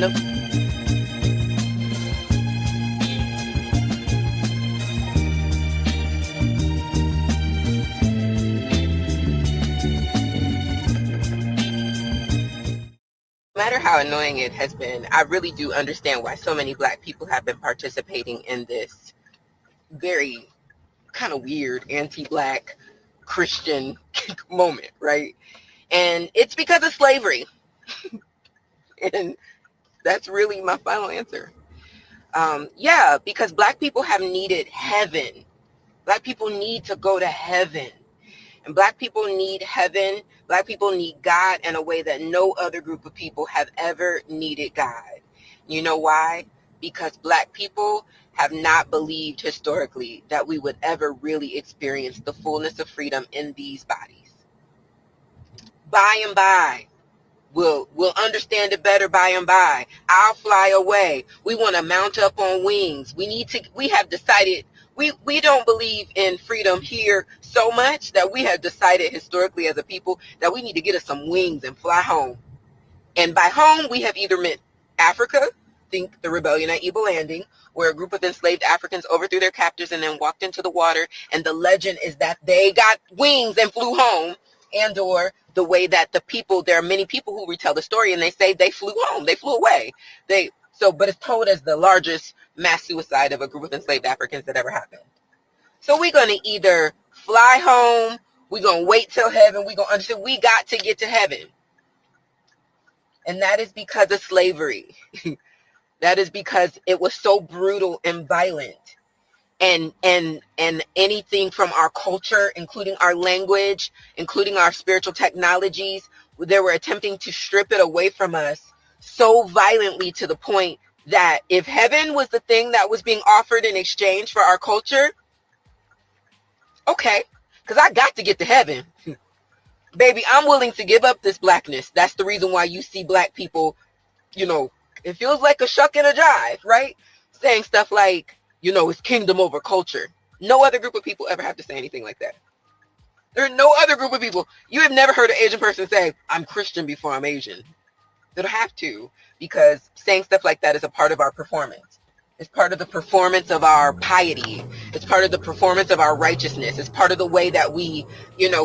No, matter how annoying it has been, I really do understand why so many Black people have been participating in this very kind of weird anti-Black Christian moment, right? And it's because of slavery. And that's really my final answer. Yeah, because Black people have needed heaven. Black people need to go to heaven. And Black people need heaven. Black people need God in a way that no other group of people have ever needed God. You know why? Because Black people have not believed historically that we would ever really experience the fullness of freedom in these bodies. By and by, we'll understand it better by and by. I'll fly away. We want to mount up on wings. We have decided we don't believe in freedom here so much that we have decided historically as a people that we need to get us some wings and fly home. And by home, we have either meant Africa, think the rebellion at Eagle Landing, where a group of enslaved Africans overthrew their captors and then walked into the water. And the legend is that they got wings and flew home. And or the way that there are many people who retell the story and they say they flew home, they flew away. But it's told as the largest mass suicide of a group of enslaved Africans that ever happened. So we're going to either fly home, we're going to wait till heaven, we're going to understand we got to get to heaven. And that is because of slavery. That is because it was so brutal and violent. And anything from our culture, including our language, including our spiritual technologies, they were attempting to strip it away from us so violently to the point that if heaven was the thing that was being offered in exchange for our culture, okay, because I got to get to heaven. Baby, I'm willing to give up this Blackness. That's the reason why you see Black people, it feels like a shuck and a jive, right? Saying stuff like, it's kingdom over culture. No other group of people ever have to say anything like that. There are no other group of people. You have never heard an Asian person say, I'm Christian before I'm Asian. They don't have to, because saying stuff like that is a part of our performance. It's part of the performance of our piety. It's part of the performance of our righteousness. It's part of the way that we,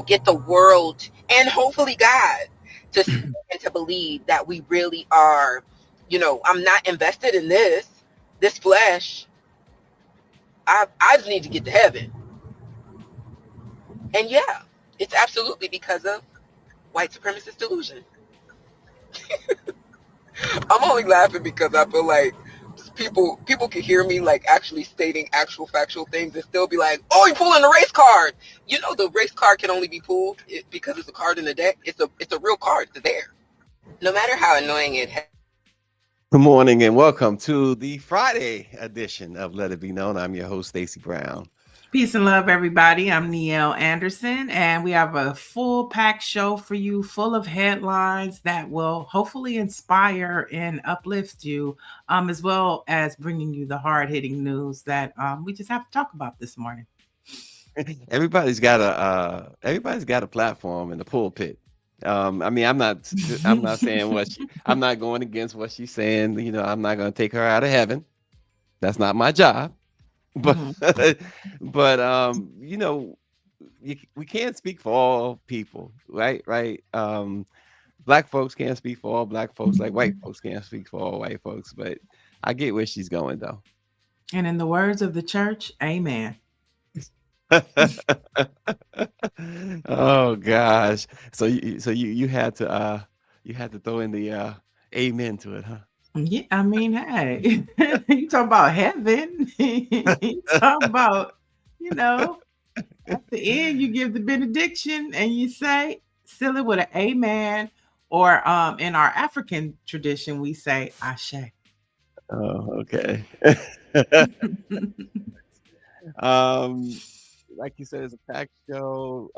get the world and hopefully God to see and to believe that we really are, I'm not invested in this flesh. I just need to get to heaven. And yeah, it's absolutely because of white supremacist delusion. I'm only laughing because I feel like people can hear me like actually stating actual factual things and still be like, oh, you're pulling the race card. The race card can only be pulled because it's a card in the deck. It's a real card. It's there. No matter how annoying it has. Good morning and welcome to the Friday edition of Let It Be Known. I'm your host, Stacy Brown. Peace and love, everybody. I'm Niele Anderson, and we have a full packed show for you, full of headlines that will hopefully inspire and uplift you, as well as bringing you the hard-hitting news that we just have to talk about this morning. Everybody's got a platform in the pulpit. I mean, I'm not saying I'm not going against what she's saying. I'm not going to take her out of heaven. That's not my job. But we can't speak for all people, right? Black folks can't speak for all Black folks, like white folks can't speak for all white folks. But I get where she's going, though. And in the words of the church, amen. Oh gosh. So you had to throw in the amen to it, huh? Yeah, I mean, hey, you talk about heaven. You talk about, at the end, you give the benediction and you say, seal it with an amen. Or in our African tradition, we say ashe. Oh, okay. Like you said, it's a packed show.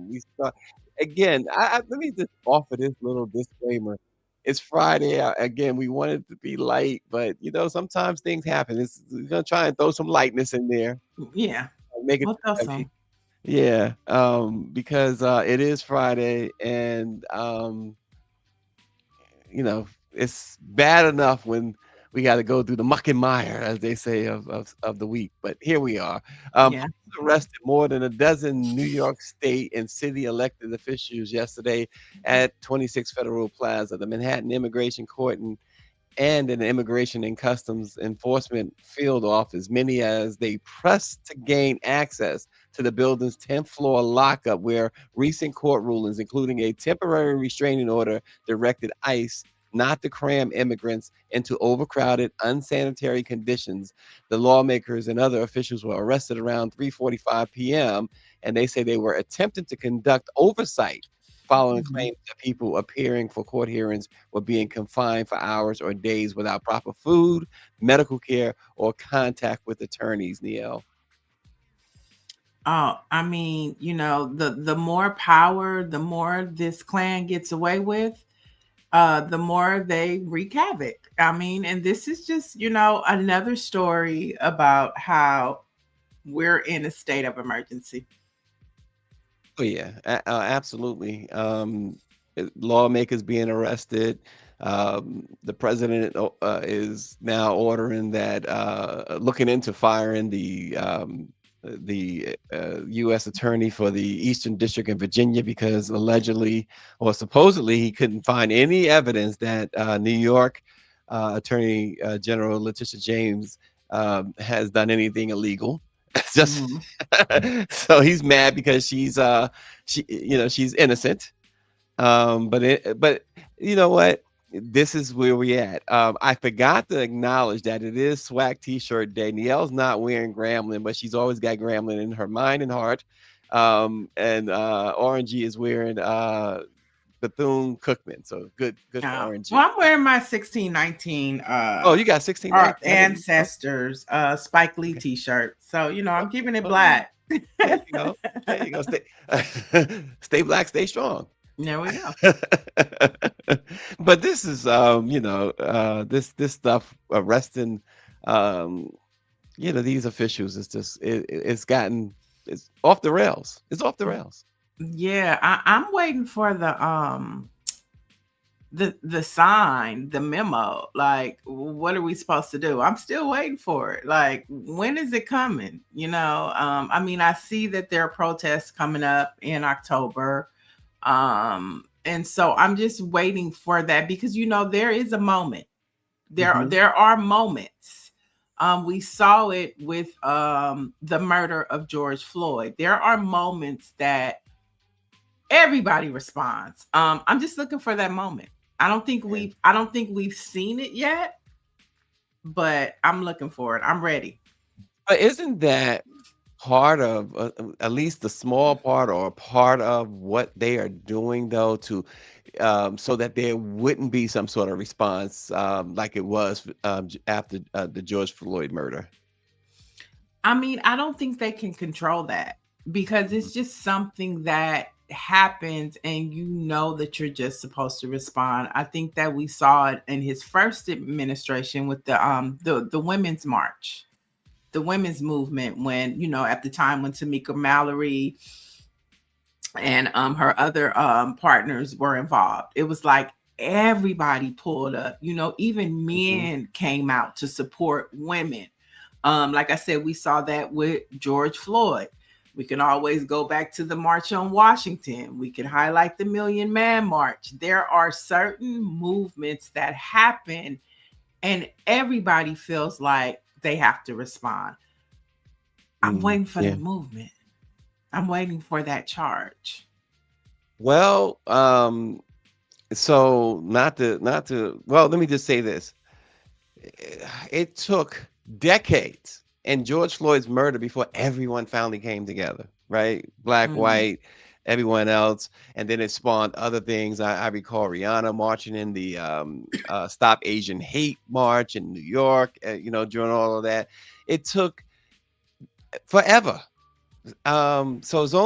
We start again. Let me just offer this little disclaimer. It's Friday. Again, we want it to be light, but sometimes things happen. We're gonna try and throw some lightness in there. Yeah. Make it We'll throw heavy. some. Yeah. Because it is Friday, and it's bad enough when we got to go through the muck and mire, as they say, of the week. But here we are. Yeah. Police arrested more than a dozen New York State and city elected officials yesterday at 26 Federal Plaza, the Manhattan Immigration Court and an Immigration and Customs Enforcement field office, many as they press to gain access to the building's 10th floor lockup, where recent court rulings, including a temporary restraining order, directed ICE not to cram immigrants into overcrowded, unsanitary conditions. The lawmakers and other officials were arrested around 3:45 p.m., and they say they were attempting to conduct oversight following Mhm. claims that people appearing for court hearings were being confined for hours or days without proper food, medical care, or contact with attorneys, Niele. Oh, I mean, the more power, the more this clan gets away with, the more they wreak havoc. I mean, and this is just, another story about how we're in a state of emergency. Oh yeah, absolutely. Lawmakers being arrested. The president is now ordering that, looking into firing the U.S. attorney for the Eastern District in Virginia because allegedly or supposedly he couldn't find any evidence that New York Attorney General Letitia James has done anything illegal. It's just Mhm. so he's mad because she's innocent. But you know what? This is where we at. I forgot to acknowledge that it is Swag T-shirt day. Nielle's not wearing Gremlin, but she's always got Gremlin in her mind and heart. And Orangey is wearing Bethune Cookman. So good for Well, Orangey. I'm wearing my 1619 Oh, you got 16 our nights. I didn't. Oh, ancestors Spike Lee okay. t-shirt. So, I'm keeping it Oh, black. there you go. There you go. Stay, stay black, stay strong. There we go. But this is this stuff arresting um these officials is just it's off the rails. It's off the rails. Yeah, I'm waiting for the sign, the memo. Like, what are we supposed to do? I'm still waiting for it. Like, when is it coming? I mean, I see that there are protests coming up in October. And so I'm just waiting for that because there is a moment. Hmm. There are moments. We saw it with the murder of George Floyd. There are moments that everybody responds. I'm just looking for that moment. I don't think we've seen it yet, but I'm looking for it. I'm ready. But isn't that part of at least the small part or a part of what they are doing though to so that there wouldn't be some sort of response like it was after the George Floyd murder? I mean, I don't think they can control that because Mhm. it's just something that happens and that you're just supposed to respond. I think that we saw it in his first administration with the women's march, the women's movement when, at the time when Tamika Mallory and her other partners were involved. It was like everybody pulled up, even Mhm. men came out to support women. Like I said, we saw that with George Floyd. We can always go back to the March on Washington. We can highlight the Million Man March. There are certain movements that happen, and everybody feels like they have to respond. I'm Mm, waiting for yeah. that movement. I'm waiting for that charge. Well, so not to well, let me just say this. It took decades and George Floyd's murder before everyone finally came together, right? Black, Mm, white, everyone else. And then it spawned other things. I recall Rihanna marching in the Stop Asian Hate March in New York, during all of that. It took forever. So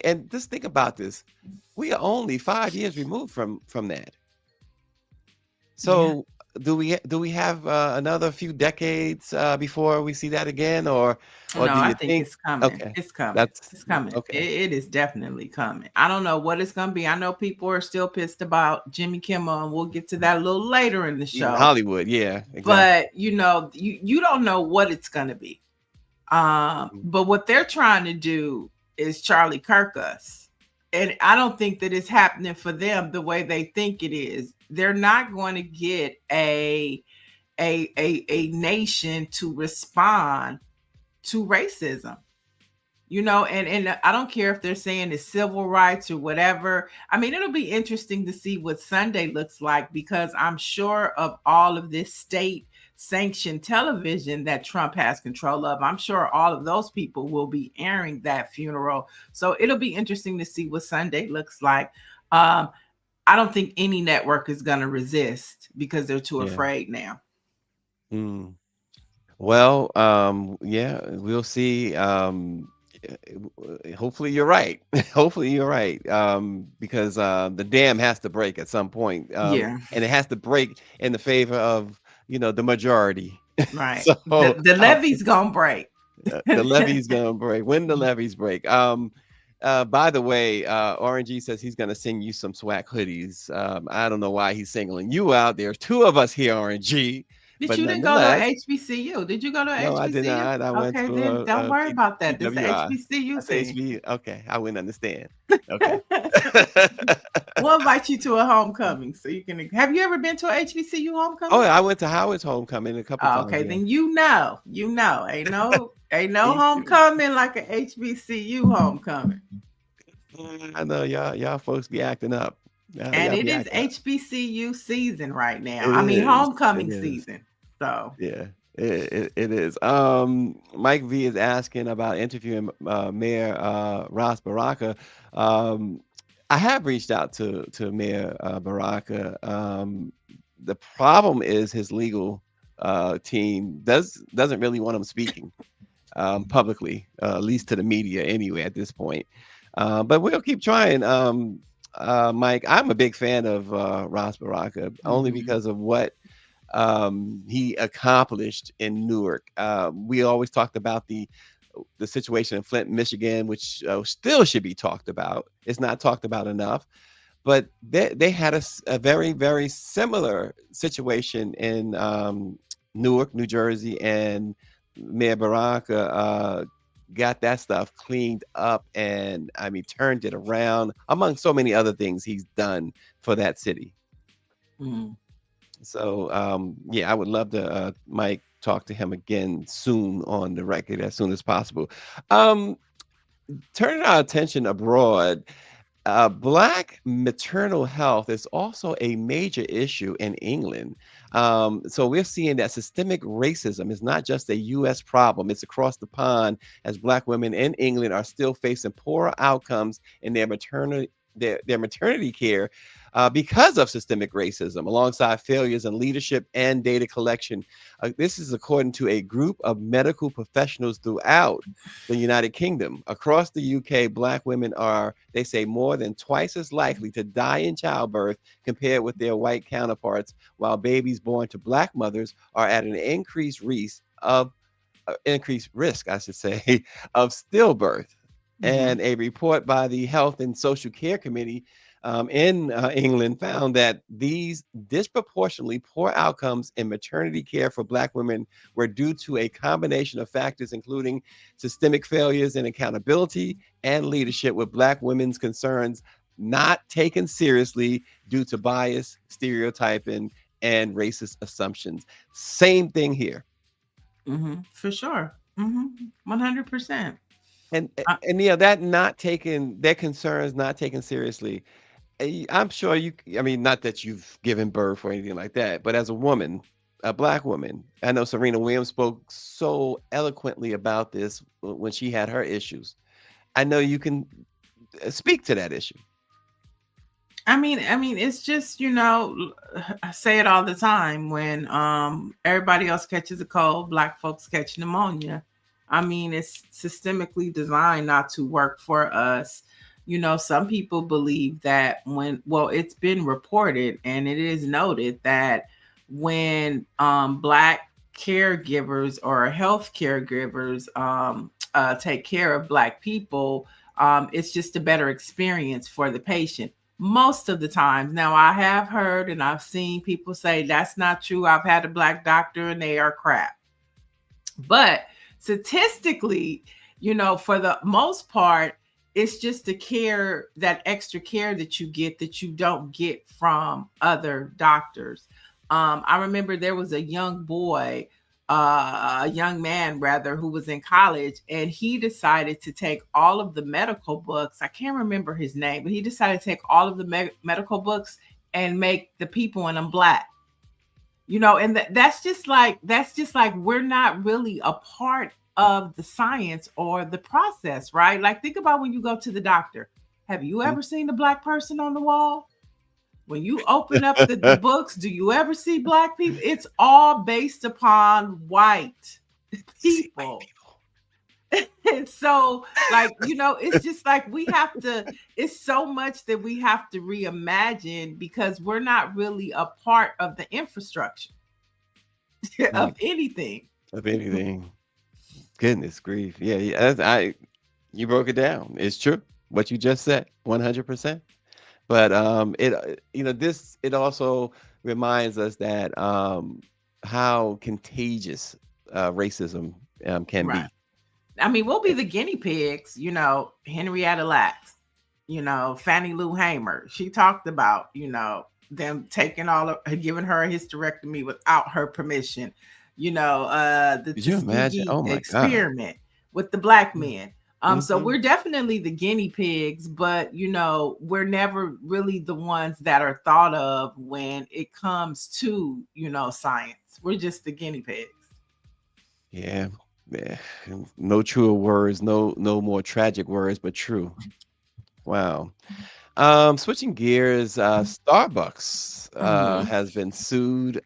and just think about this. We are only 5 years removed from that. yeah. So do we have another few decades before we see that again, or No, do I you think think? it's coming. Okay, It's coming. that's It's coming. okay. It is definitely coming. I don't know what it's gonna be. I know people are still pissed about Jimmy Kimmel, and we'll get to that a little later in the In show. Hollywood, yeah, exactly. But you don't know what it's gonna be. But what they're trying to do is Charlie Kirk us. And I don't think that it's happening for them the way they think it is. They're not going to get a nation to respond to racism. And I don't care if they're saying it's civil rights or whatever. I mean, it'll be interesting to see what Sunday looks like, because I'm sure of all of this state sanctioned television that Trump has control of, I'm sure all of those people will be airing that funeral. So it'll be interesting to see what Sunday looks like. um I don't think any network is going to resist because they're too Yeah. afraid now. Mm. Well, yeah, we'll see. Hopefully you're right. Hopefully you're right. Because the dam has to break at some point. Yeah, And it has to break in the favor of, the majority. right. So The levee's gonna break. the levee's gonna break. When the levees break. By the way, RNG says he's gonna sing you some swag hoodies. I don't know why he's singling you out. There's two of us here, RNG, But but you didn't go to nonetheless. HBCU. Did you go to No, I did HBCU? not. I went Okay, to then don't a worry about that. This is the PWI. HBCU That's thing. HB. Okay, I wouldn't understand. Okay. We'll invite you to a homecoming so you can. Have you ever been to a HBCU Oh, homecoming? yeah, I went to Howard's homecoming a couple Oh, times. okay, Yeah. then ain't no Me too. homecoming like a HBCU homecoming. I know y'all folks be acting up. And Y'all it be is acting up. HBCU season right now. It I mean, is. It homecoming is. season. So, Yeah, it is. Mike V is asking about interviewing Mayor Ras Baraka. Um, I have reached out to Mayor Baraka. The problem is his legal team doesn't really want him speaking publicly, at least to the media anyway at this point. But we'll keep trying. Mike, I'm a big fan of Ras Baraka only mhm, because of what he accomplished in Newark. We always talked about the situation in Flint, Michigan, which still should be talked about. It's not talked about enough, but they had a very, very similar situation in Newark, New Jersey, and Mayor Baraka got that stuff cleaned up and I mean turned it around among so many other things he's done for that city. mhm. So yeah, I would love to Mike talk to him again soon on the record as soon as possible. Um, Turning our attention abroad, Black maternal health is also a major issue in England. So we're seeing that systemic racism is not just a U.S. problem; it's across the pond as Black women in England are still facing poorer outcomes in their maternity care because of systemic racism, alongside failures in leadership and data collection. This is according to a group of medical professionals throughout the United Kingdom. Across the UK, Black women are, they say, more than twice as likely to die in childbirth compared with their white counterparts, while babies born to Black mothers are at an increased risk, I should say, of stillbirth. Mhm. And a report by the Health and Social Care Committee in England found that these disproportionately poor outcomes in maternity care for Black women were due to a combination of factors, including systemic failures in accountability and leadership, with Black women's concerns not taken seriously due to bias, stereotyping, and racist assumptions. Same thing here. For sure. 100%. And Uh, and yeah, that not taking their concerns not taken seriously. I'm sure I mean, not that you've given birth or anything like that, but as a woman, a Black woman, I know Serena Williams spoke so eloquently about this when she had her issues. I know you can speak to that issue. I mean, it's just I say it all the time when everybody else catches a cold, Black folks catch pneumonia. I mean, it's systemically designed not to work for us. Some people believe that it's been reported and it is noted that when Black caregivers or health caregivers take care of Black people, it's just a better experience for the patient most of the times. Now, I have heard and I've seen people say that's not true. I've had a Black doctor and they are crap. But statistically, for the most part, it's just the care, that extra care that you get that you don't get from other doctors. I remember there was a young boy, a young man rather, who was in college, and he decided to take all of the medical books. I can't remember his name, but he decided to take all of the medical books and make the people in them Black. And that's just like we're not really a part of the science or the process, right? Like, think about when you go to the doctor. Have you Mhm. ever seen a Black person on the wall? When you open up the books, do you ever see Black people? It's all based upon white See white people. people. And so, like, it's just like we have to, it's so much that we have to reimagine because we're not really a part of the infrastructure Mm, of anything. of anything. Goodness grief. Yeah, yeah. You broke it down. It's true. What you just said, 100%. But this it also reminds us that how contagious racism can Right. be. I mean, we'll be the guinea pigs, Henrietta Lacks, Fannie Lou Hamer. She talked about, them taking giving her a hysterectomy without her permission, the Could you imagine? Tuskegee Oh my God. experiment with the Black men. So Mm-hmm. we're definitely the guinea pigs, but we're never really the ones that are thought of when it comes to, science. We're just the guinea pigs. Yeah. Yeah. No truer words, no more tragic words, but true. Wow. Switching gears, Starbucks Mhm. has been sued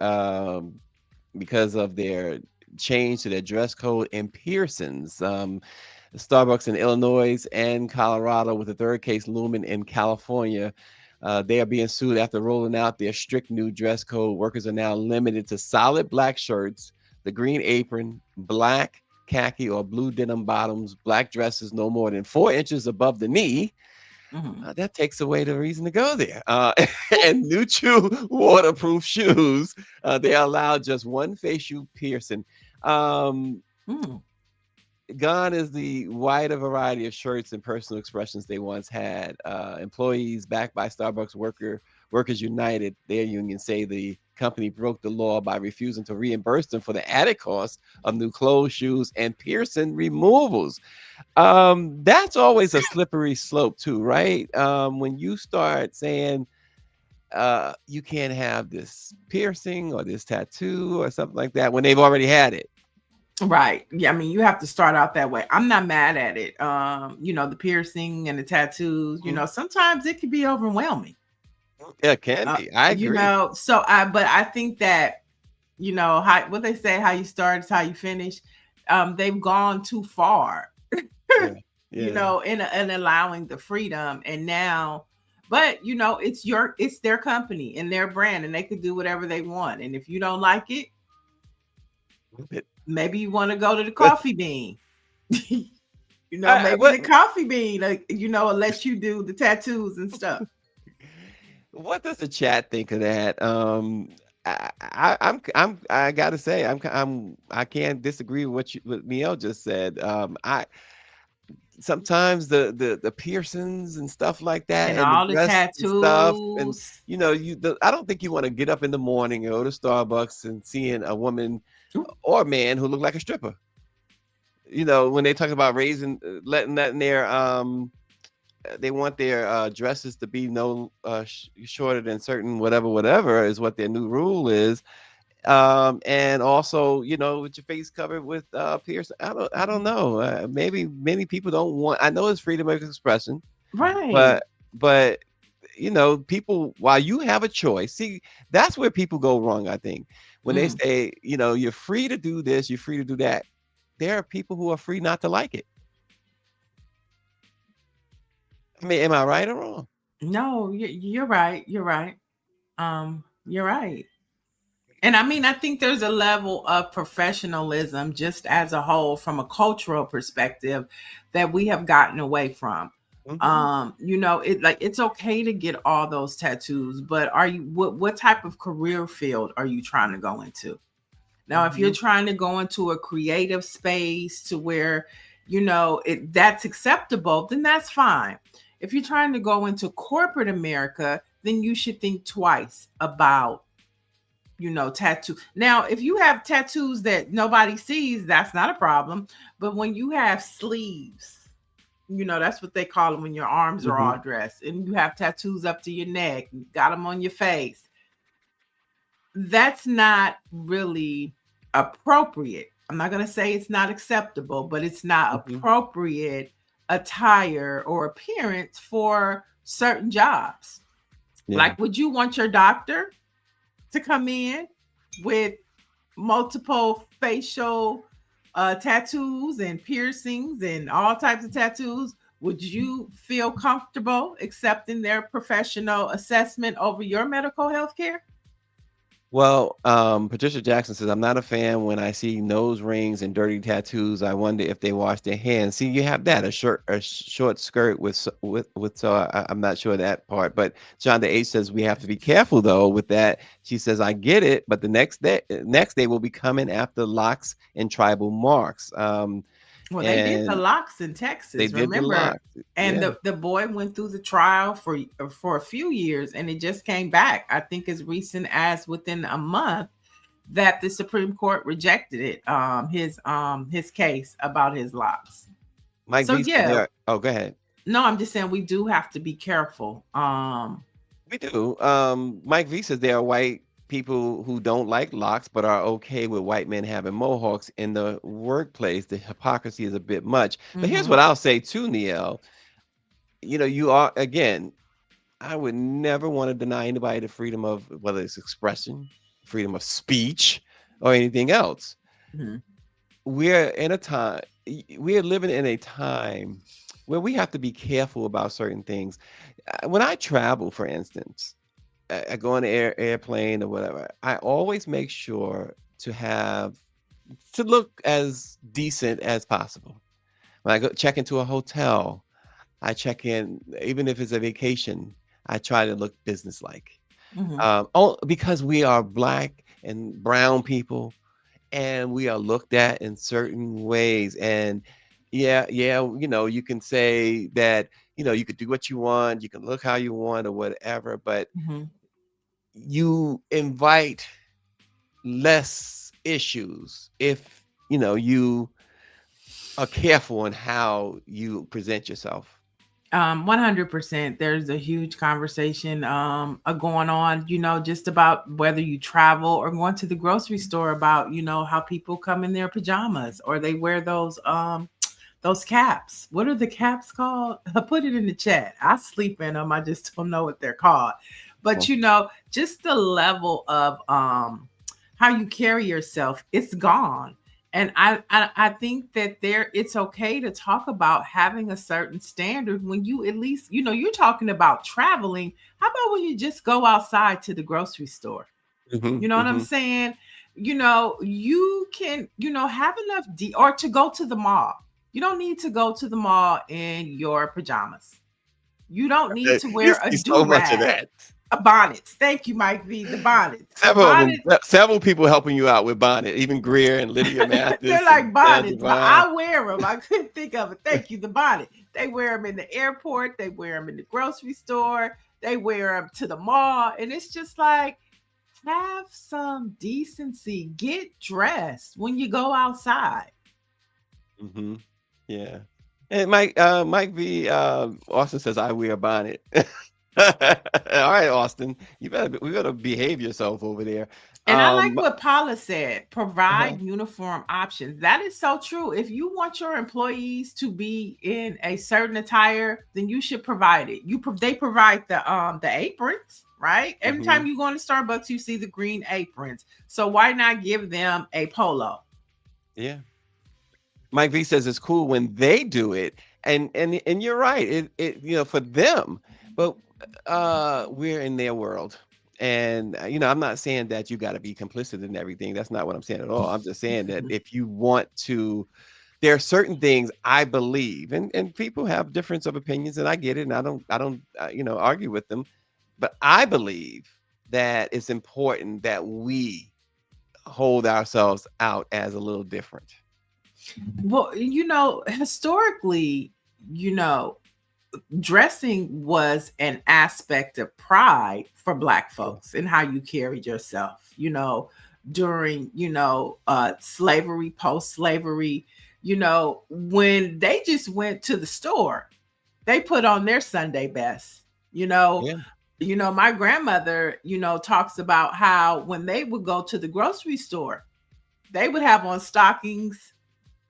because of their change to their dress code in Pearson's. Starbucks in Illinois and Colorado, with the third case looming in California. They are being sued after rolling out their strict new dress code. Workers are now limited to solid black shirts, the green apron, black khaki or blue denim bottoms, black dresses no more than 4 inches above the knee. Mhm. That takes away the reason to go there. And neutral waterproof shoes. They allow just one facial piercing. Um, Mm. Gone is the wider variety of shirts and personal expressions they once had. Employees backed by Workers United, their union, say the company broke the law by refusing to reimburse them for the added cost of new clothes, shoes, and piercing removals. That's always a slippery slope too, right? When you start saying you can't have this piercing or this tattoo or something like that when they've already had it. Right. Yeah, I mean, you have to start out that way. I'm not mad at it. The piercing and the tattoos, Mhm. sometimes it can be overwhelming. Yeah, it can be. I agree. But I think that, how what they say, how you start is how you finish. They've gone too far, Yeah, yeah. in allowing the freedom. And now, but it's their company and their brand, and they could do whatever they want. And if you don't like it, It- maybe you want to go to the coffee bean. Maybe what the coffee bean, like, will let you do the tattoos and stuff. what does the chat think of that? I gotta say I can't disagree with what Miel just said. I sometimes the piercings and stuff like that And and the all the dress and stuff and tattoos. I don't think you want to get up in the morning and go to Starbucks and seeing a woman Ooh, or man who look like a stripper. When they talk about raising letting their they want their dresses to be no shorter than certain whatever is what their new rule is. And also, with your face covered with piercing. I don't know. Maybe many people don't want. I know it's freedom of expression, right. but people, while you have a choice, see, that's where people go wrong. I think when they Mm. say, you're free to do this, you're free to do that. There are people who are free not to like it. I mean, am I right or wrong? No, you're right. You're right. You're right. And I mean, I think there's a level of professionalism just as a whole from a cultural perspective that we have gotten away from. Hmm. It's okay to get all those tattoos, but what type of career field are you trying to go into? Now, if you're Hmm. trying to go into a creative space to where, that's acceptable, then that's fine. If you're trying to go into corporate America, then you should think twice about, tattoo. Now, if you have tattoos that nobody sees, that's not a problem. But when you have sleeves, that's what they call them when your arms are Hmm. all dressed and you have tattoos up to your neck, you got them on your face, that's not really appropriate. I'm not going to say it's not acceptable, but it's not Hmm. appropriate attire or appearance for certain jobs. Yeah. Like, would you want your doctor to come in with multiple facial tattoos and piercings and all types of tattoos? Would you feel comfortable accepting their professional assessment over your medical health care? Well, Patricia Jackson says, I'm not a fan when I see nose rings and dirty tattoos. I wonder if they wash their hands. See, you have that, a short skirt with, so I'm not sure that part. But John the H says, we have to be careful though with that. She says, I get it, but the next day will be coming after locks and tribal marks. Well, they did the And locks in they Texas, did the remember? locks. And Yeah. the boy went through the trial for a few years, and it just came back. I think as recent as within a month that the Supreme Court rejected it, his case about his locks. Mike So V said yeah, there. Oh, go ahead. no, I'm just saying we do have to be careful. We do. Mike V says there are white people who don't like locks but are okay with white men having mohawks in the workplace. The hypocrisy is a bit much. But here's Mhm, what I'll say too, Niele. You are again. I would never want to deny anybody the freedom of whether it's expression, freedom of speech, or anything else. mhm, We're in a time. We are living in a time where we have to be careful about certain things. When I travel, for instance, I go on the airplane or whatever, I always make sure to look as decent as possible. When I go check into a hotel, I check in, even if it's a vacation, I try to look businesslike. mhm. Because we are black and brown people, and we are looked at in certain ways. And yeah, yeah, you can say that, you could do what you want, you can look how you want or whatever, but Mhm. you invite less issues if you are careful in how you present yourself. 100%. There's a huge conversation going on, just about whether you travel or going to the grocery store about, how people come in their pajamas or they wear those caps. What are the caps called? Put it in the chat. I sleep in them. I just don't know what they're called. But Well, just the level of how you carry yourself, it's gone. And I think that it's okay to talk about having a certain standard when you at least, you're talking about traveling. How about when you just go outside to the grocery store? mhm, You know what I'm mhm. saying? You can, have enough or to go to the mall. You don't need to go to the mall in your pajamas. You don't need to You wear a see so much of do-rag. that. A bonnets. Thank you, Mike V. The bonnets. The Several of them, bonnets. several people helping you out with Bonnet, even Greer and Lydia They're Mathis and like Dan bonnets, but Devine. I wear them. I couldn't think of it. Thank you, the bonnet. They wear them in the airport. They wear them in the grocery store. They wear them to the mall. And it's just like, have some decency. Get dressed when you go outside. Hmm. Yeah. And Mike V. Austin says I wear a bonnet. All right, Austin, we better behave yourself over there. And I like Um, what Paula said, uh-huh. provide uniform options. That is so true. If you want your employees to be in a certain attire, then you should provide it. They provide the aprons, right? Every Hmm. time you go into Starbucks, you see the green aprons. So why not give them a polo? Yeah. Mike V says it's cool when they do it, and you're right. It for them, but we're in their world, And I'm not saying that you got to be complicit in everything. That's not what I'm saying at all. I'm just saying that if you want to, there are certain things I believe, and people have difference of opinions, and I get it, and I don't argue with them, but I believe that it's important that we hold ourselves out as a little different. Well, historically, you know, dressing was an aspect of pride for Black Yeah. folks and how you carried yourself, during, slavery, post slavery, when they just went to the store, they put on their Sunday best, you know. Yeah. My grandmother, talks about how when they would go to the grocery store, they would have on stockings,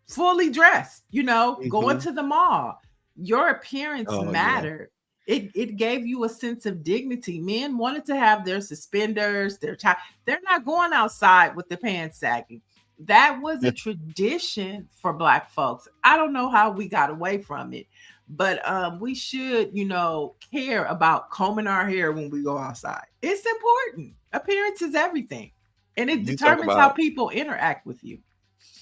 fully dressed, going Hmm. to the mall. Your appearance Oh yeah. mattered. It gave you a sense of dignity. Men wanted to have their suspenders, their tie. They're not going outside with their pants sagging. That was a tradition for Black folks. I don't know how we got away from it, but we should, care about combing our hair when we go outside. It's important. Appearance is everything, and it You talk determines how about people interact with you.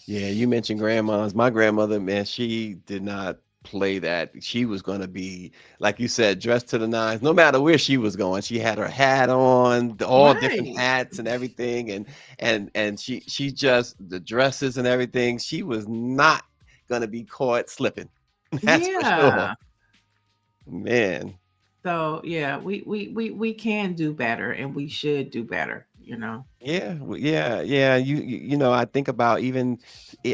Yeah, you mentioned grandmas. My grandmother, man, she did not play that. She was going to be, like you said, dressed to the nines, no matter where she was going. She had her hat on, all different Right. hats and everything, and she just the dresses and everything. She was not going to be caught slipping. That's for sure, Yeah. man. So yeah, we can do better and we should do better. Yeah, yeah, yeah. I think about even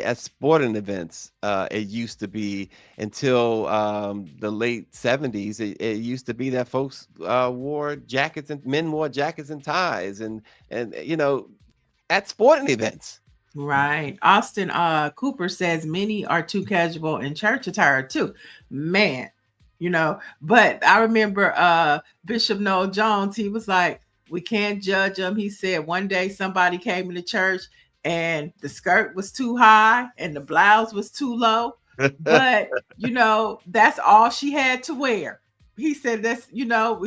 at sporting events. It used to be until the late '70s. It used to be that folks wore jackets and men wore jackets and ties, and at sporting events. Right. Austin Cooper says many are too casual in church attire too. Man, but I remember Bishop Noel Jones, he was like, we can't judge them. He said one day somebody came into church and the skirt was too high and the blouse was too low. But, that's all she had to wear. He said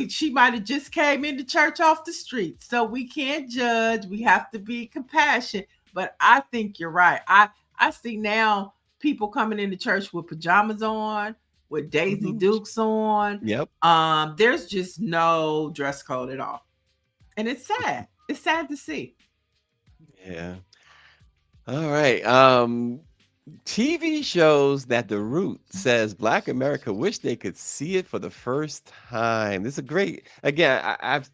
she might have just came into church off the street. So we can't judge. We have to be compassionate, but I think you're right. I see now people coming into church with pajamas on, with Daisy Mhm. Dukes on. Yep. There's just no dress code at all, and it's sad. It's sad to see. Yeah. All right. TV shows that The Root says Black America wish they could see it for the first time. This is a great, again, I've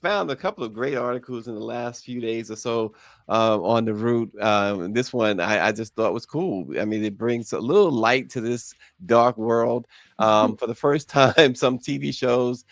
found a couple of great articles in the last few days or so on The Root. And this one I just thought was cool. I mean, it brings a little light to this dark world. For the first time, some TV shows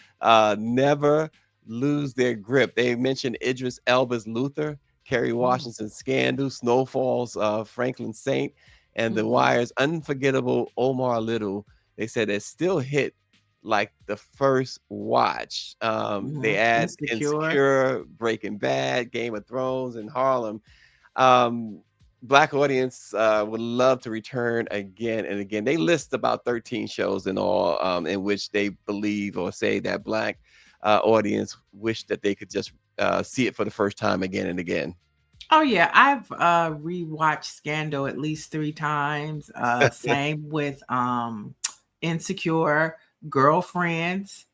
never lose their grip. They mentioned Idris Elba's Luther, Kerry Mm, Washington's Scandal, Snowfall's Franklin Saint, and The mhm, Wire's unforgettable Omar Little. They said it still hit like the first watch. They add Insecure. Insecure, Breaking Bad, Game of Thrones, and Harlem. Um, Black audience would love to return again and again. They list about 13 shows in all, in which they believe or say that Black audience wish that they could just see it for the first time again and again. Oh yeah, I've rewatched Scandal at least 3 times. Same with Insecure, Girlfriends.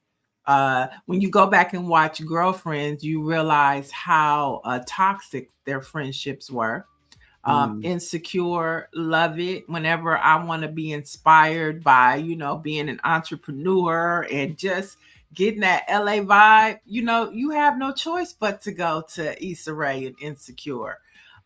When you go back and watch Girlfriends, you realize how toxic their friendships were. Mm, Insecure, love it. Whenever I want to be inspired by, being an entrepreneur and just getting that LA vibe, you have no choice but to go to Issa Rae and Insecure.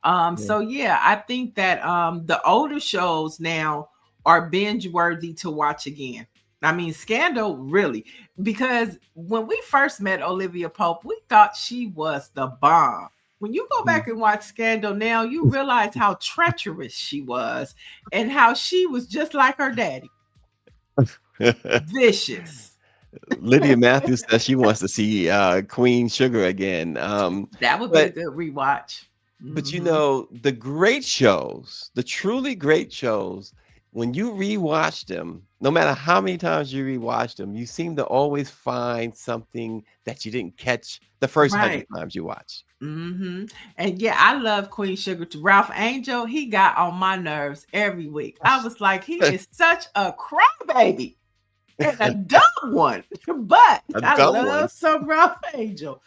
yeah. So yeah, I think that the older shows now are binge worthy to watch again. I mean, Scandal really, because when we first met Olivia Pope, we thought she was the bomb. When you go back Mhm. and watch Scandal now, you realize how treacherous she was and how she was just like her daddy, vicious. Lydia Matthews says she wants to see Queen Sugar again. That would be a But good rewatch. but Hmm. the great shows, the truly great shows, when you rewatch them, no matter how many times you rewatch them, you seem to always find something that you didn't catch the first 100 Right. times you watch. Mm-hmm. And yeah, I love Queen Sugar too. Ralph Angel, he got on my nerves every week. I was like, he is such a crybaby and a dumb one, but A I dumb love one. some Ralph Angel.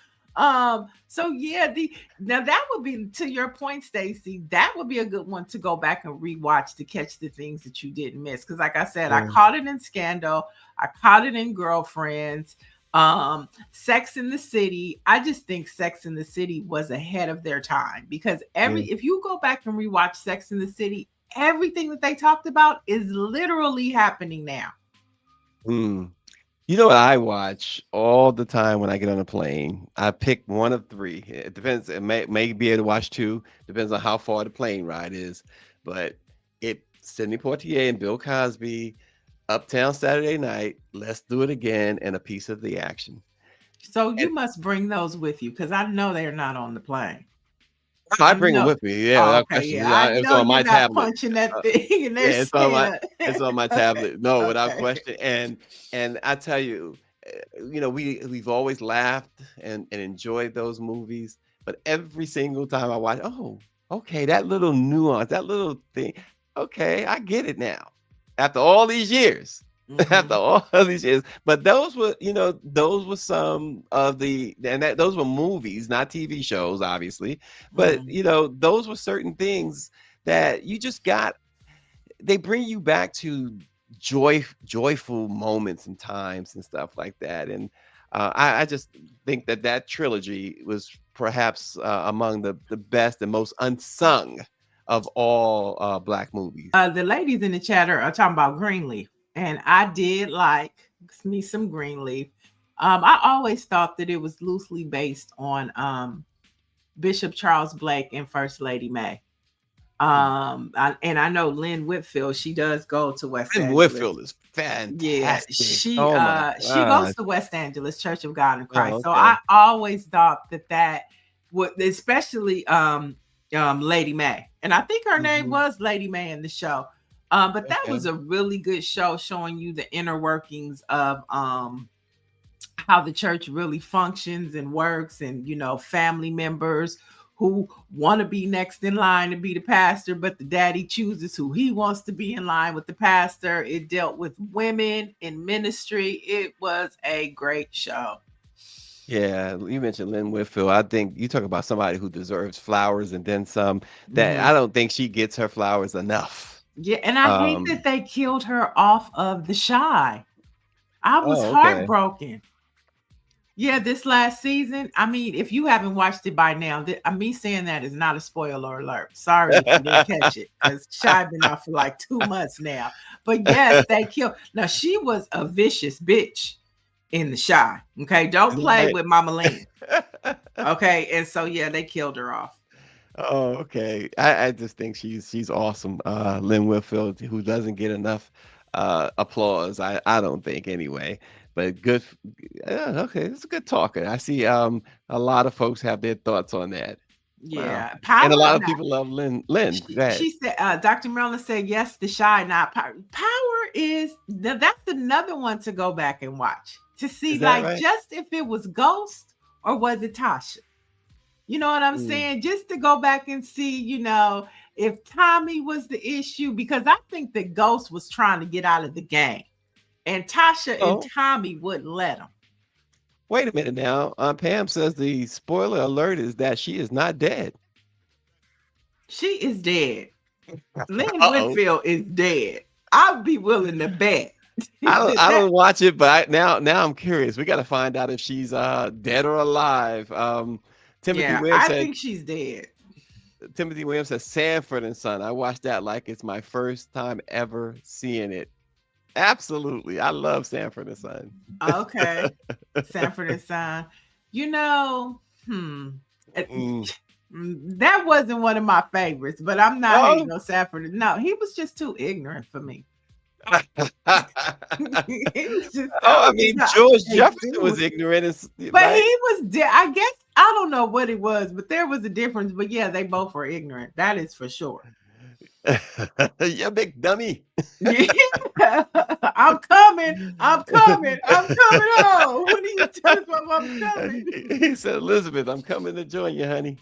So yeah, the now that would be, to your point, Stacy, that would be a good one to go back and rewatch to catch the things that you didn't miss. Because like I said, I Yeah. caught it in Scandal, I caught it in Girlfriends, Sex in the City. I just think Sex in the City was ahead of their time because Yeah. if you go back and rewatch Sex in the City, everything that they talked about is literally happening now. Mm. You know what I watch all the time when I get on a plane? I pick one of three. It depends. It may be able to watch two. Depends on how far the plane ride is. But it Sidney Poitier and Bill Cosby, Uptown Saturday Night, Let's Do It Again, and a piece of the action. So And you must bring those with you because I know they're not on the plane. I I bring them know. with me. Yeah, Oh, without okay, question. yeah. I It's know on you're my not tablet. punching that Uh, thing in their yeah, skin. it's on my Okay, tablet. No, without okay. question. And I tell you, we've always laughed and enjoyed those movies, but every single time I watch, oh, okay, that little nuance, that little thing, okay, I get it now. After all these years, after Hmm. all of these years, but those were some of those were movies, not TV shows, obviously, but Hmm. those were certain things that you just got they bring you back to joyful moments and times and stuff like that. And I just think that trilogy was perhaps among the best and most unsung of all black movies. The ladies in the chat are talking about Greenleaf, and I did like me some Greenleaf. I always thought that it was loosely based on Bishop Charles Blake and First Lady May. Mm. And I know Lynn Whitfield, she does go to West And Angeles. Whitfield is Yeah, fantastic. Oh my she goes god. to West Angeles Church of God in Oh, Christ. So I okay. always thought that would, especially Lady May. And I think her name Hmm. was Lady May in the show. But that Okay. was a really good show showing you the inner workings of how the church really functions and works, and family members who want to be next in line to be the pastor, but the daddy chooses who he wants to be in line with the pastor. It dealt with women in ministry. It was a great show. Yeah, you mentioned Lynn Whitfield. I think you talk about somebody who deserves flowers and then some. That Mhm. I don't think she gets her flowers enough. Yeah, and I hate that Um, they killed her off of The Shy. I was oh, okay. heartbroken. Yeah, this last season. I mean, if you haven't watched it by now, me saying that is not a spoiler alert. Sorry if you didn't catch it, because Shy been off for like 2 months now. But yes, they killed. Now she was a vicious bitch in The Shy. Okay, don't Is that play right? with Mama Lynn. Okay, and so yeah, they killed her off. Oh, okay. I just think she's awesome. Lynn Whitfield, who doesn't get enough applause. I don't think anyway. But good. Yeah, okay, it's a good talker. I see. A lot of folks have their thoughts on that. Wow. Yeah, And a power. lot of Now, people love Lynn. Lynn, go ahead. she said, Dr. Marilyn said yes. The Shy, not power. Power is that's another one to go back and watch to see, Is that like, right? just if it was Ghost or was it Tasha. You know what I'm Mm. saying? Just to go back and see, if Tommy was the issue, because I think that Ghost was trying to get out of the game, and Tasha and Oh, Tommy wouldn't let him. wait a minute now. Pam says the spoiler alert is that she is not dead. She is dead. Lynn Uh-oh. Whitfield is dead. I'd be willing to bet that I that. don't watch it, but now I'm curious. We got to find out if she's dead or alive. Timothy Yeah, Williams I said think she's dead. Timothy Williams says Sanford and Son. I watched that like it's my first time ever seeing it. Absolutely. I love Sanford and Son. Okay, Sanford and Son. You know, hmm. uh, Mm. That wasn't one of my favorites, but I'm not Oh. hating on Sanford. No, he was just too ignorant for me. He was just, I Oh, I was just mean, not, George hey, Jefferson dude. was ignorant, But right? he was I guess I don't know what it was, but there was a difference. But yeah, they both were ignorant. That is for sure. You big dummy. Yeah. I'm coming. I'm coming. I'm coming home. When are you telling me I'm coming? He said, Elizabeth, I'm coming to join you, honey.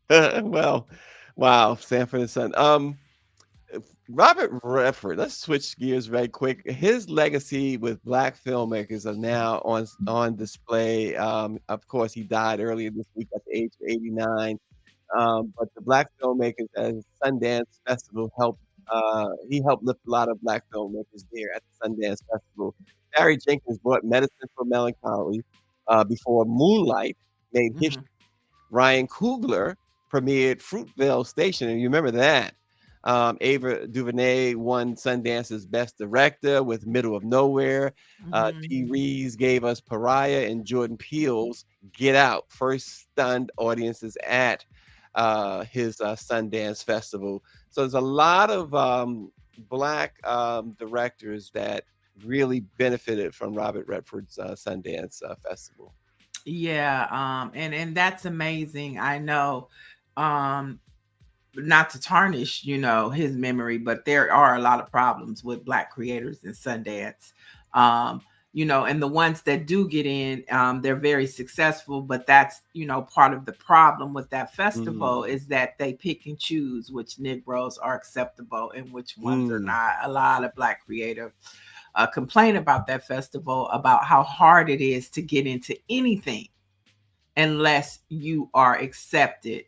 Well, wow, Sanford and Son. Robert Redford. Let's switch gears very quick. His legacy with black filmmakers are now on display. Of course, he died earlier this week at the age of 89. But the black filmmakers at Sundance Festival helped. He helped lift a lot of black filmmakers there at the Sundance Festival. Barry Jenkins brought Medicine for Melancholy before Moonlight made history. Mhm. Ryan Coogler premiered Fruitvale Station, and you remember that. Ava DuVernay won Sundance's Best Director with Middle of Nowhere. Mhm. Dee Rees gave us Pariah, and Jordan Peele's Get Out first stunned audiences at his Sundance Festival. So there's a lot of black directors that really benefited from Robert Redford's Sundance Festival. Yeah, and that's amazing. I know, um, not to tarnish, his memory, but there are a lot of problems with black creators in Sundance. Um, and the ones that do get in, they're very successful, but that's, part of the problem with that festival Mm, is that they pick and choose which Negroes are acceptable and which ones are mm. not. A lot of black creators complain about that festival, about how hard it is to get into anything unless you are accepted.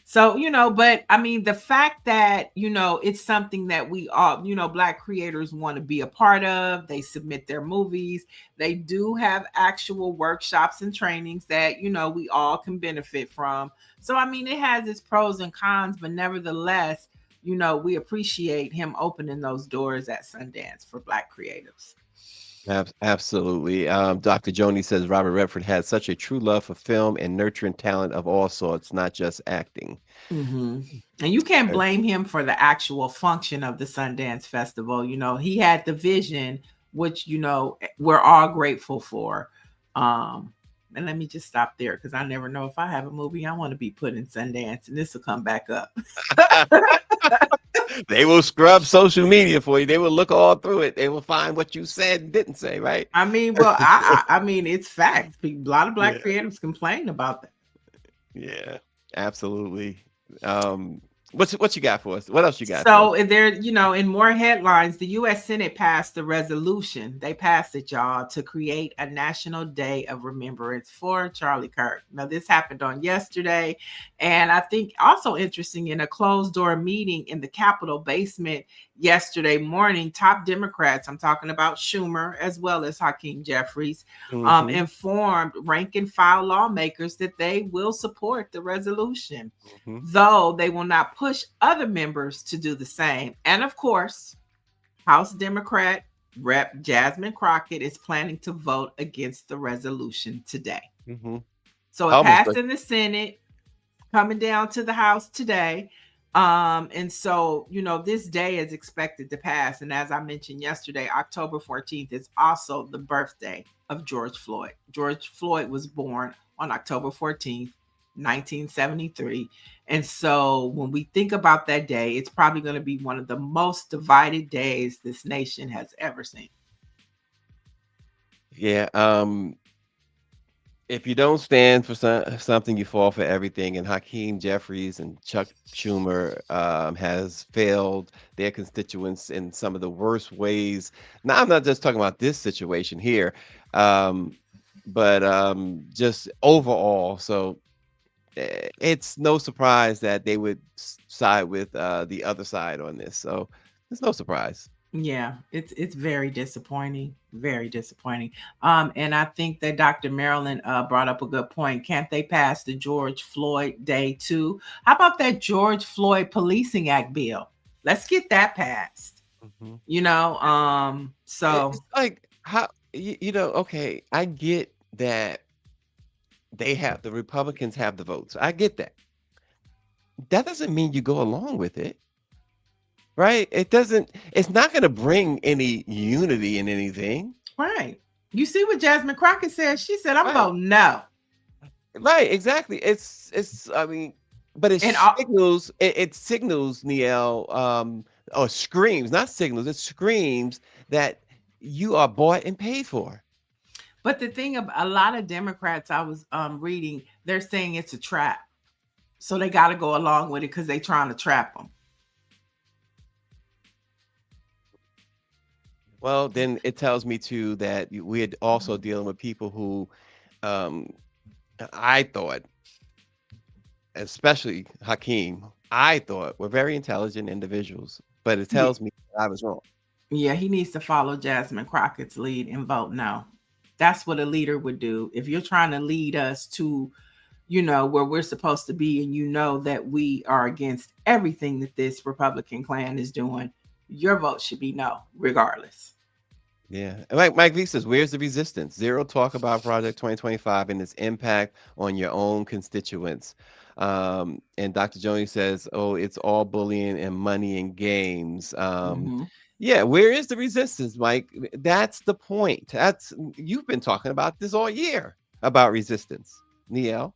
So, but I mean, the fact that, it's something that we all, black creators want to be a part of, they submit their movies, they do have actual workshops and trainings that, we all can benefit from. So, I mean, it has its pros and cons, but nevertheless, we appreciate him opening those doors at Sundance for black creatives. Absolutely. Dr. Joni says Robert Redford had such a true love for film and nurturing talent of all sorts, not just acting. Hmm. And you can't blame him for the actual function of the Sundance Festival. He had the vision, which, we're all grateful for. Um, and let me just stop there because I never know if I have a movie I want to be put in Sundance and this will come back up. They will scrub social media for you. They will look all through it. They will find what you said and didn't say, right? I mean, well, I mean, it's facts. A lot of black Yeah, creatives complain about that. yeah, absolutely. Um, what you got for us? What else you got for us? So there, in more headlines, the U.S. Senate passed the resolution. They passed it, y'all, to create a national day of remembrance for Charlie Kirk. Now, this happened on yesterday, and I think also interesting in a closed door meeting in the Capitol basement yesterday morning. Top Democrats, I'm talking about Schumer as well as Hakeem Jeffries, Hmm. informed rank and file lawmakers that they will support the resolution, Hmm. though they will not push other members to do the same. And of course, House Democrat Rep. Jasmine Crockett is planning to vote against the resolution today. Hmm. So it Almost passed like, in the Senate, coming down to the House today. And so, this day is expected to pass. And as I mentioned yesterday, October 14th is also the birthday of George Floyd. George Floyd was born on October 14th, 1973. And so when we think about that day, it's probably going to be one of the most divided days this nation has ever seen. yeah. If you don't stand for something, you fall for everything. And Hakeem Jeffries and Chuck Schumer has failed their constituents in some of the worst ways. Now, I'm not just talking about this situation here, um, but just overall. So it's no surprise that they would side with the other side on this. So it's no surprise. Yeah, it's very disappointing, very disappointing. And I think that Dr. Marilyn brought up a good point. Can't they pass the George Floyd Day too? How about that George Floyd Policing Act bill? Let's get that passed. Mhm. So It's like how okay, I get that the Republicans have the votes. I get that. That doesn't mean you go along with it, right? It's not going to bring any unity in anything. right, you see what Jasmine Crockett said? She said, "I'm Right. voting no." Right, exactly. It's I mean, but it And all, signals, it signals, Niele, or screams, not signals, it screams that you are bought and paid for. but the thing about a lot of Democrats I was reading, they're saying it's a trap. So they got to go along with it because they're trying to trap them. Well, then it tells me too that we're also dealing with people who, um, I thought, especially Hakeem, I thought were very intelligent individuals, but it Yeah, tells me I was wrong. yeah, he needs to follow Jasmine Crockett's lead and vote no. That's what a leader would do. If you're trying to lead us to, where we're supposed to be, and that we are against everything that this Republican clan is doing, your vote should be no, regardless. Yeah. And Mike V says, where's the resistance? Zero talk about Project 2025 and its impact on your own constituents. And Dr. Joni says, oh, it's all bullying and money and games. Hmm. Yeah, where is the resistance, Mike? That's the point. You've been talking about this all year about resistance, Niele.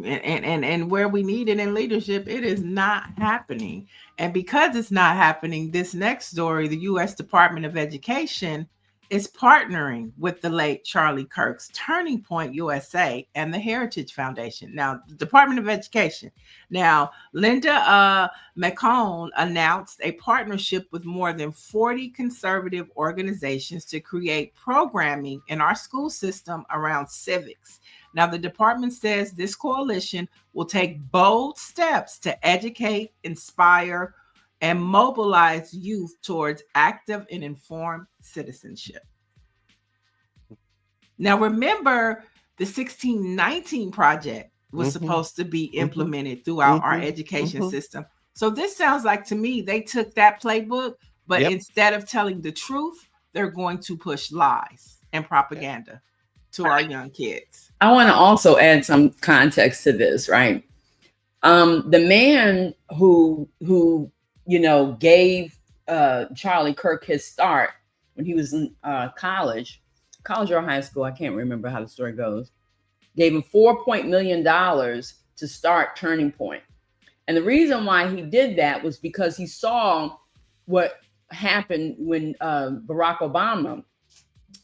And where we need it in leadership, it is not happening. And because it's not happening, this next story, the U.S. Department of Education is partnering with the late Charlie Kirk's Turning Point USA and the Heritage Foundation. Now, the Department of Education. Now, Linda McCone announced a partnership with more than 40 conservative organizations to create programming in our school system around civics. Now, the department says this coalition will take bold steps to educate, inspire, and mobilize youth towards active and informed citizenship. Now, remember, the 1619 project was Mm-hmm. supposed to be Mm-hmm. implemented throughout our Mm-hmm. education Mm-hmm. system. So, this sounds like to me they took that playbook, but Yep. instead of telling the truth, they're going to push lies and Yep. propaganda to our young kids. I want to also add some context to this, right? The man who gave Charlie Kirk his start when he was in college or high school, I can't remember how the story goes, gave him $4 million to start Turning Point. And the reason why he did that was because he saw what happened when Barack Obama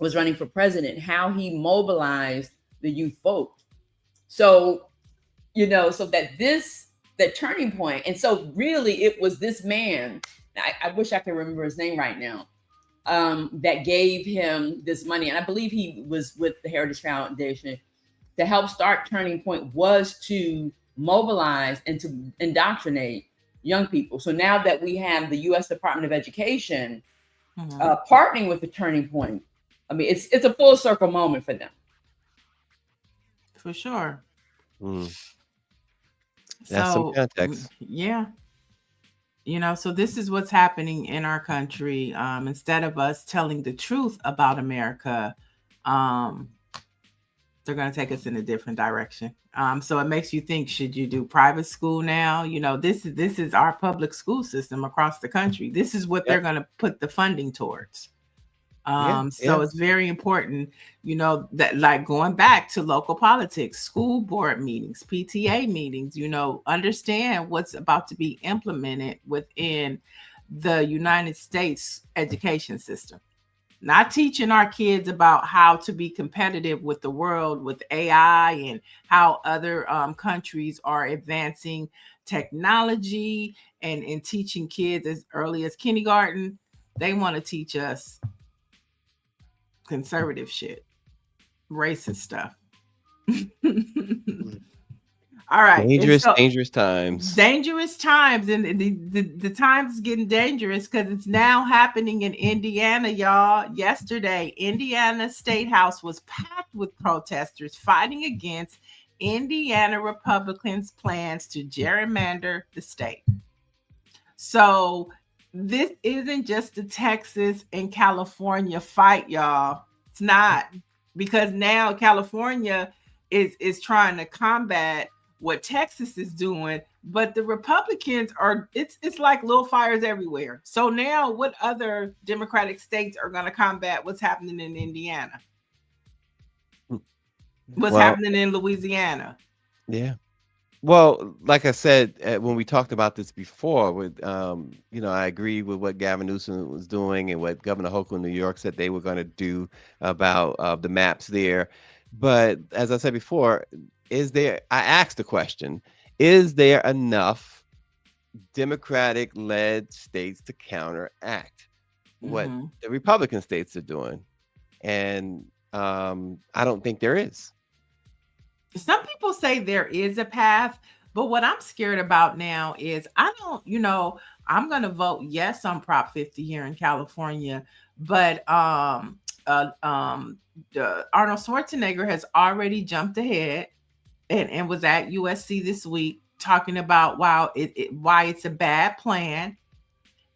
was running for president, how he mobilized the youth vote. So, so that Turning Point, and so really it was this man, I wish I could remember his name right now, that gave him this money. And I believe he was with the Heritage Foundation to help start Turning Point, was to mobilize and to indoctrinate young people. So now that we have the U.S. Department of Education partnering with the Turning Point, I mean, it's a full circle moment for them. For sure. That's some So, context. yeah, so this is what's happening in our country. Instead of us telling the truth about America, they're going to take us in a different direction. So it makes you think: should you do private school now? This is our public school system across the country. This is what Yep. they're going to put the funding towards. Yeah. So it's very important, that, like, going back to local politics, school board meetings, PTA meetings, understand what's about to be implemented within the United States education system. Not teaching our kids about how to be competitive with the world with AI and how other countries are advancing technology and teaching kids as early as kindergarten. They want to teach us conservative shit, racist stuff. All right. Dangerous times. Dangerous times, and the times is getting dangerous because it's now happening in Indiana, y'all. Yesterday, Indiana State House was packed with protesters fighting against Indiana Republicans' plans to gerrymander the state. So this isn't just a Texas and California fight, y'all. It's not, because now California is trying to combat what Texas is doing, but the Republicans are, it's like little fires everywhere. So now what other Democratic states are going to combat what's happening in Indiana? What's happening in Louisiana? Yeah. Well, like I said, when we talked about this before, I agree with what Gavin Newsom was doing and what Governor Hochul in New York said they were going to do about the maps there. But as I said before, I asked the question, is there enough Democratic led states to counteract what Hmm. the Republican states are doing? And I don't think there is. Some people say there is a path, but what I'm scared about now is I don't, I'm going to vote yes on Prop 50 here in California, but Arnold Schwarzenegger has already jumped ahead and was at USC this week talking about why it's a bad plan.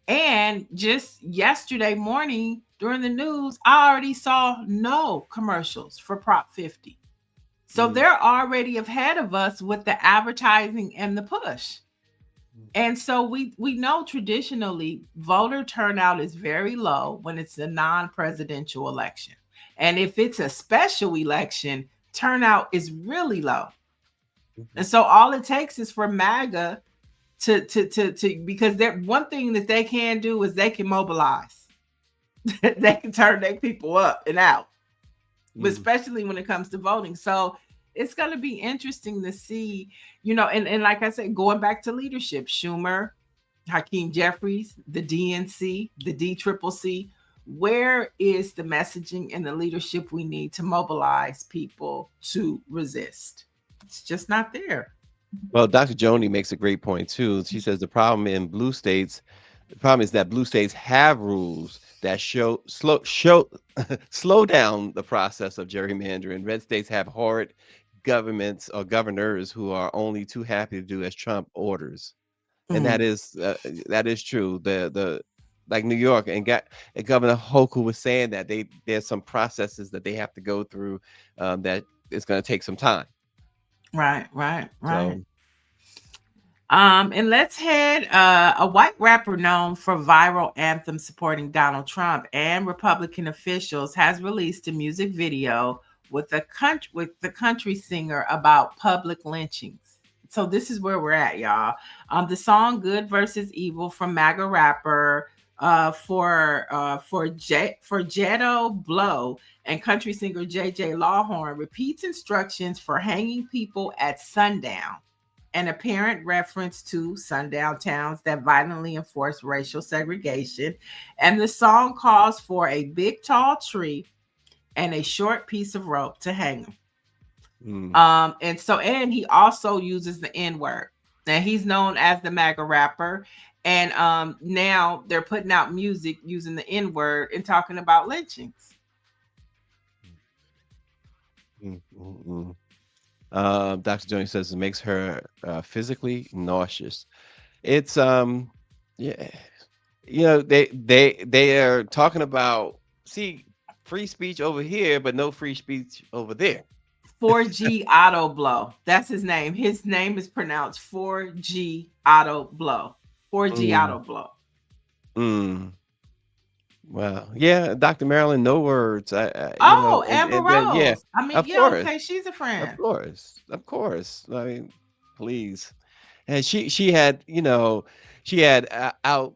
And just yesterday morning during the news, I already saw no commercials for Prop 50. So Mm, they're already ahead of us with the advertising and the push. And so we know traditionally voter turnout is very low when it's a non-presidential election. And if it's a special election, turnout is really low. mhm, And so all it takes is for MAGA to because they're one thing that they can do is they can mobilize. They can turn their people up and out, but mm. especially when it comes to voting. So it's going to be interesting to see, and like I said, going back to leadership, Schumer, Hakeem Jeffries, the DNC, the DCCC, where is the messaging and the leadership we need to mobilize people to resist? It's just not there. Well, Dr. Joni makes a great point too. She says the problem is that blue states have rules that slow down the process of gerrymandering. Red states have horrid governments or governors who are only too happy to do as Trump orders, and Mm, that is true. The like New York and Governor Hochul was saying that there's some processes that they have to go through that it's going to take some time. right, right, right. So. And let's head a white rapper known for viral anthems supporting Donald Trump and Republican officials has released a music video with the country singer about public lynchings. So this is where we're at, y'all. The song "Good versus Evil" from MAGA rapper for Jetto Blow and country singer JJ Lawhorn repeats instructions for hanging people at sundown, an apparent reference to sundown towns that violently enforce racial segregation. And the song calls for a big tall tree and a short piece of rope to hang him. Mm. And he also uses the N word. Now he's known as the MAGA rapper. And now they're putting out music using the N word and talking about lynchings. Mm, mm, mm. Dr. Jones says it makes her physically nauseous. It's yeah, they are talking about, see, free speech over here, but no free speech over there. 4G Auto Blow. That's his name. His name is pronounced 4G Auto Blow. 4G Mm, Auto Blow. mm. Wow. Yeah, Dr. Marilyn, no words. Oh, Amber and then yeah, Rose. I mean, of yeah, course, okay, she's a of friend. course, of course. I mean, please. And she had, she had out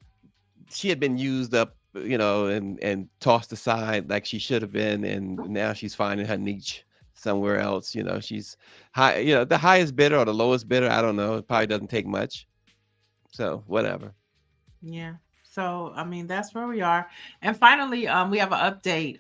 she had been used up, and tossed aside like she should have been, and now she's finding her niche somewhere else. She's high, the highest bidder or the lowest bidder. I don't know. It probably doesn't take much. So whatever. Yeah. So I mean that's where we are. And finally, we have an update.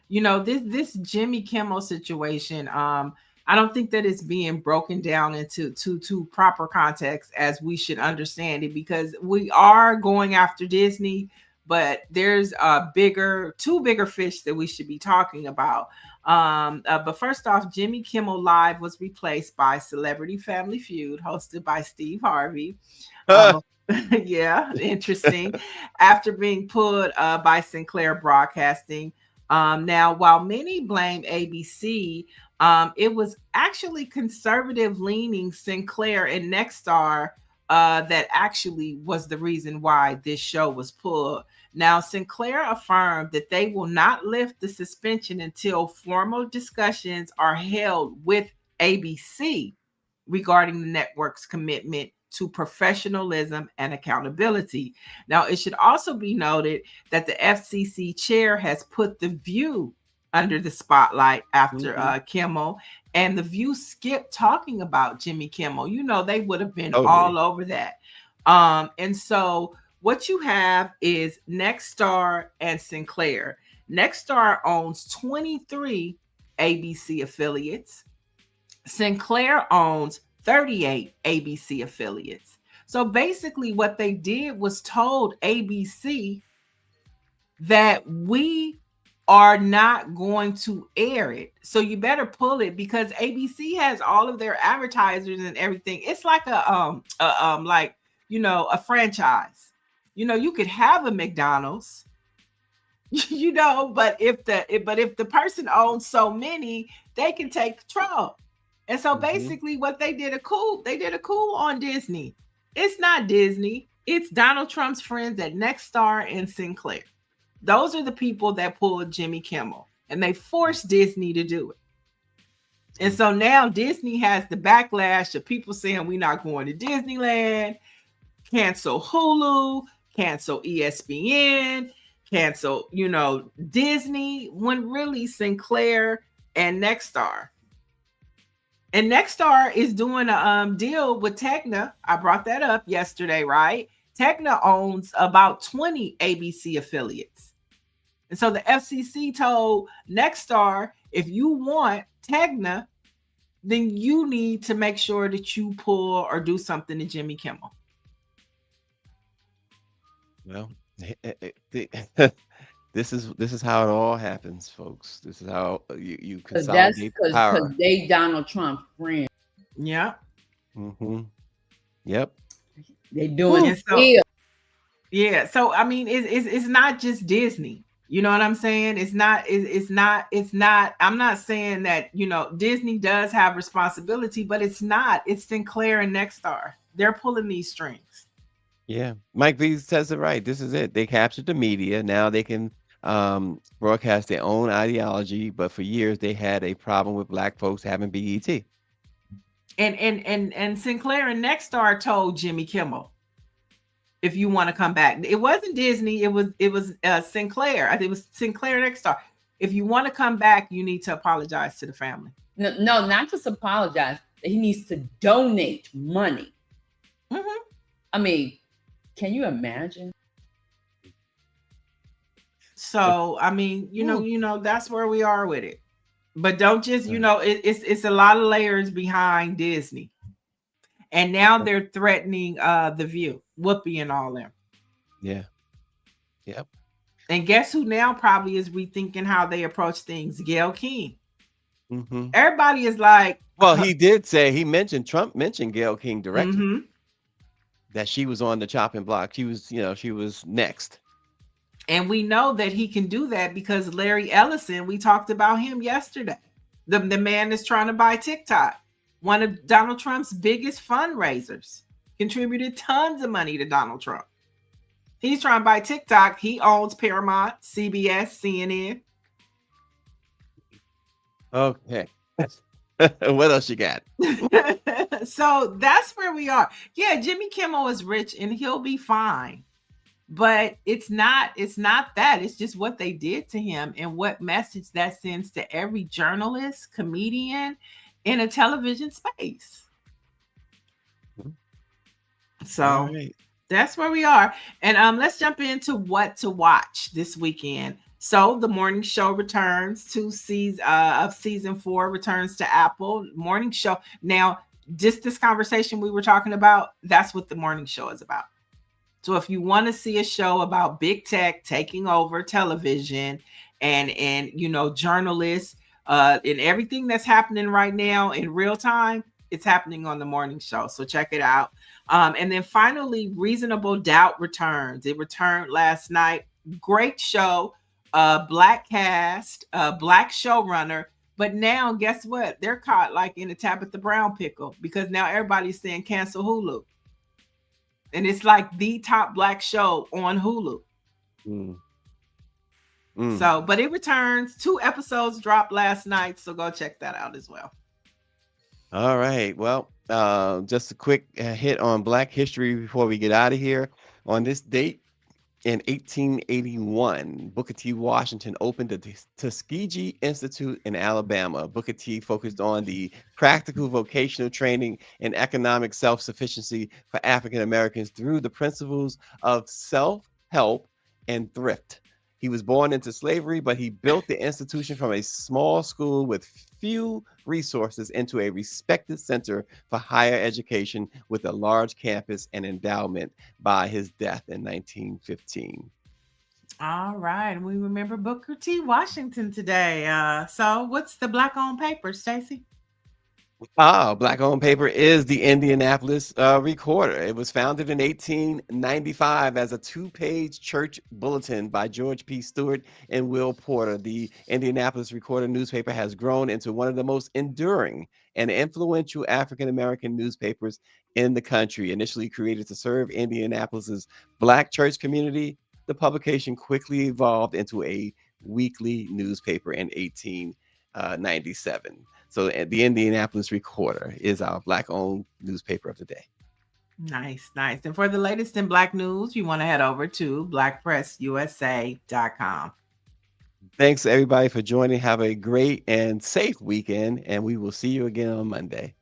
This Jimmy Kimmel situation. I don't think that it's being broken down into to proper context as we should understand it, because we are going after Disney, but there's two bigger fish that we should be talking about. But first off, Jimmy Kimmel Live was replaced by Celebrity Family Feud, hosted by Steve Harvey. Um, yeah, interesting. After being pulled by Sinclair Broadcasting. Now, while many blame ABC, it was actually conservative leaning Sinclair and Nexstar that actually was the reason why this show was pulled. Now, Sinclair affirmed that they will not lift the suspension until formal discussions are held with ABC. regarding the network's commitment to professionalism and accountability. Now, it should also be noted that the FCC chair has put The View under the spotlight after Kimmel, and The View skipped talking about Jimmy Kimmel. You know, they would have been all over that. And so what you have is Nexstar and Sinclair. Nexstar owns 23 ABC affiliates. Sinclair owns 38 ABC affiliates. So basically what they did was told ABC that we are not going to air it. So you better pull it, because ABC has all of their advertisers and everything. It's like a franchise. You know, you could have a McDonald's, you know, but if the person owns so many, they can take control. And so basically what they did a coup on Disney. It's not Disney. It's Donald Trump's friends at Nexstar and Sinclair. Those are the people that pulled Jimmy Kimmel, and they forced Disney to do it. And so now Disney has the backlash of people saying we're not going to Disneyland, cancel Hulu, cancel ESPN, cancel, Disney, when really Sinclair and Nexstar. And Nexstar is doing a deal with Tegna. I brought that up yesterday, right? Tegna owns about 20 ABC affiliates. And so the FCC told Nexstar, if you want Tegna, then you need to make sure that you pull or do something to Jimmy Kimmel. Well, this is how it all happens, folks. This is how you consolidate power. Because they Donald Trump friends. Yeah. Yep. They doing it. Yeah. So I mean, it's not just Disney. You know what I'm saying? It's not. I'm not saying that Disney does have responsibility, but it's not. It's Sinclair and Nexstar. They're pulling these strings. Yeah, Mike V says it right. This is it. They captured the media. Now they can broadcast their own ideology. But for years they had a problem with Black folks having BET. And Sinclair and Nexstar told Jimmy Kimmel, if you want to come back. It wasn't Disney. It was Sinclair. I think it was Sinclair and Nexstar. If you want to come back, you need to apologize to the family. No, not just apologize. He needs to donate money. I mean, can you imagine? So I mean, that's where we are with it. But don't just, it's a lot of layers behind Disney. And now they're threatening The View, Whoopi and all them. Yeah. Yep. And guess who now probably is rethinking how they approach things? Gayle King. Everybody is like, well, Trump mentioned Gayle King directly. That she was on the chopping block. She was next. And we know that he can do that because Larry Ellison, we talked about him yesterday. The man that's trying to buy TikTok. One of Donald Trump's biggest fundraisers. Contributed tons of money to Donald Trump. He's trying to buy TikTok. He owns Paramount, CBS, CNN. Okay. What else you got? So that's where we are. Yeah, Jimmy Kimmel is rich and he'll be fine. But it's not that. It's just what they did to him and what message that sends to every journalist, comedian in a television space. So that's where we are. And let's jump into what to watch this weekend. So the morning show returns to season 4 returns to Apple. Morning show. Now, just this conversation we were talking about, that's what the morning show is about. So if you want to see a show about big tech taking over television and journalists and everything that's happening right now in real time, it's happening on the morning show. So check it out. And then finally, Reasonable Doubt returns. It returned last night. Great show. Black cast, black showrunner. But now, guess what? They're caught like in a Tabitha Brown pickle because now everybody's saying cancel Hulu. And it's like the top black show on Hulu. So, but it returns. 2 episodes dropped last night. So go check that out as well. All right. Well, Just a quick hit on Black history before we get out of here. On this date, in 1881, Booker T. Washington opened the Tuskegee Institute in Alabama. Booker T focused on the practical vocational training and economic self sufficiency for African Americans through the principles of self help and thrift. He was born into slavery, but he built the institution from a small school with few resources into a respected center for higher education with a large campus and endowment by his death in 1915. All right. And we remember Booker T. Washington today. So what's the black on paper, Stacy? Black owned paper is the Indianapolis Recorder. It was founded in 1895 as a two-page church bulletin by George P. Stewart and Will Porter. The Indianapolis Recorder newspaper has grown into one of the most enduring and influential African American newspapers in the country. Initially created to serve Indianapolis's Black church community, the publication quickly evolved into a weekly newspaper in 1897. So the Indianapolis Recorder is our Black-owned newspaper of the day. Nice, nice. And for the latest in Black news, you want to head over to BlackPressUSA.com. Thanks everybody for joining. Have a great and safe weekend, and we will see you again on Monday.